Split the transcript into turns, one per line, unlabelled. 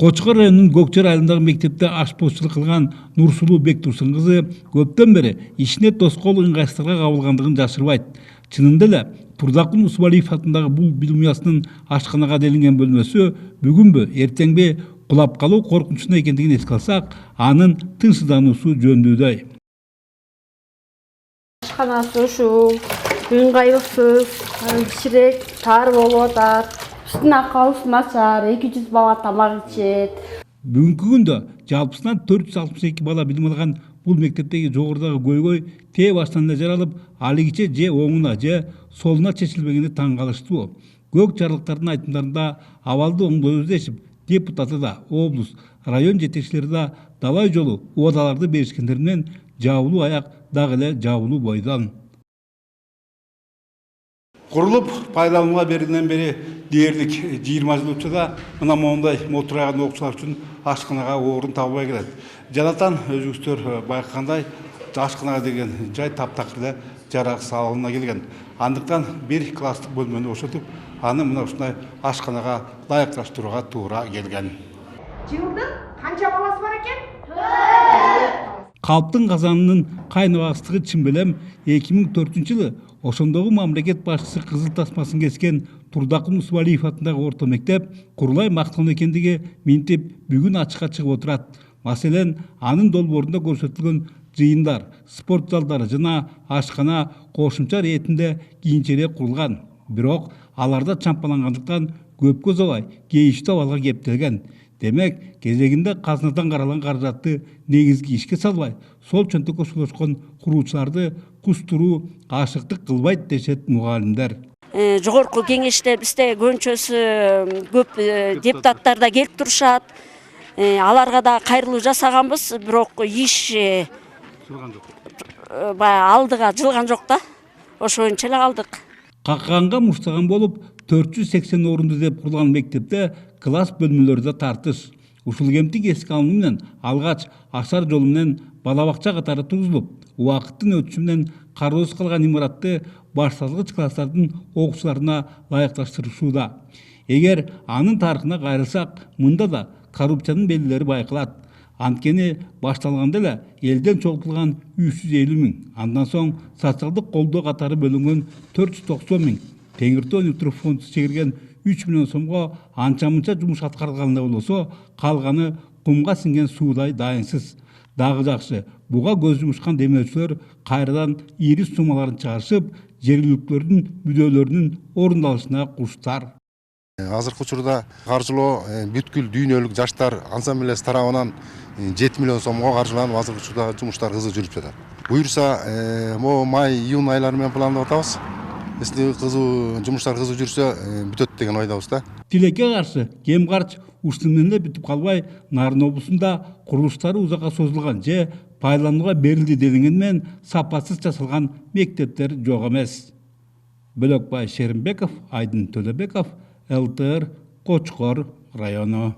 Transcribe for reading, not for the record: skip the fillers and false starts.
Кочкор районунун Көкчөр айылындагы мектепте ашпозчулук кылган Нурсулуу Бектурсун кызы көптөн бери ишине тоскоол ыңгайсыздыкка кабылгандыгын жашырбайт. Чынында эле Турдакул Усмалиев атындагы бул билим уясынын ашканага делинген бөлмөсү бүгүнбү, эртеңби кулап калуу коркунучунда экендигин эске алсак, анын тынчсыздануусу жөндөйдөй.
Ашканасы ушул, ыңгайлыксыз, кичирээк тар болуп атат. Биздин акыбыз начар, 200 бала тамак ичет.
Бүгүнкү күндө жалпысынан 462 бала билим алган бул мектептеги жогорудагы көйгөй тээ баштан эле жаралып, алигиче же оңуна же солуна чечилбегени таң калыштуу. Көк жарлыктардын айтымдарында абалды оңдойбуз дешип, депутаты да, облус, район жетекчилери да далай жолу убадаларды беришкендер менен жабылуу аяк дагы эле жабылуу бойдон. Курулуп пайдаланууга берилгенден бери дээрлик 20 жыл өтсө да мына моундай мотураган окуучулар үчүн ашканага орун табылбай келет. Жанатан өзүңүздөр байкагандай ашканага деген жай таптакыр эле жараксыз абалына келген. Андыктан бир класстык бөлмөнү бошотуп, аны мына ушундай ашканага ылайыкташтырууга туура келген.
Жылдын канча баласы бар экен?
Калптын казанынын кайнабагыстыгы чын 2004 жылы ошондогу мамлекет башчысы кызыл тасмасын кескен Турдакул Усмалиев атындагы орто мектеп курулай макталуу экендиги минтип бүгүн ачыкка чыгып отурат. Маселен, анын долбоорунда көрсөтүлгөн жыйындар, спорт залдары жана ашкана кошумча иретинде кийинчерээк курулган. Бирок аларда чампалангандыктан көпкө узабай кейиштүү абалга кептелген. Демек, кезегинде казынадан каралган каражатты негизги ишке салбай, сол чөнтөккө сулашкан куруучуларды кустуруу ашыктык кылбайт дешет мугалимдер.
Жогорку кеңеште бизде көбүнчөсү көп депутаттар да келип турушат. Аларга да кайрылуу жасаганбыз, бирок иш баягы алдыга жылган жок да. Ошо боюнча эле калдык.
Какаганга муштаган болуп, 480 орунду деп курулган мектепте класс бөлмөлөрү да тартыш. Ушул кемтик эске алуу менен алгач ашар жолу менен бала бакча катары тургузулуп, убакыттын өтүшү менен кароосуз калган имаратты башталгыч класстардын окуучуларына ылайыкташтырышууда. Эгер анын тарыхына кайрылсак, мында да коррупциянын белгилери байкалат. Анткени башталганда эле элден чогултулган 350 000, андан соң социалдык колдоо катары бөлүнгөн 490 000, Теңиртөө Өнүктүрүү фонду чегирген 3 миллион сомго анча-мынча жумуш аткарылганда болсо, калганы кумга сиңген суудай дайынсыз. Дагы жакшы, буга көз жумушкан демөөчүлөр кайрадан ири суммаларын чыгарышып, жергиликтүүлөрдүн мүдөлөрүнүн орундалышына куштар.
Азыркы учурда каржылоо бүткүл дүйнөлүк жаштар ансамблеясы тарабынан 7 миллион сомго каржыланып, азыркы учурда жумуштар кызуу жүрүп жатат. Буюрса, май-июнь айлары менен пландап атабыз. Если жумуштар кызуу жүрсө, бүтөт деген ойдабыз да.
Тилекке каршы кем карч ушуну менен эле бүтүп калбай, Нарын облусунда курулуштары узакка созулган же пайдаланууга берилди делинген менен сапатсыз жасалган мектептер жок эмес. Бөлөкбай Шеримбеков, Айдын Төлөбеков, ЛТР, Кочкор району.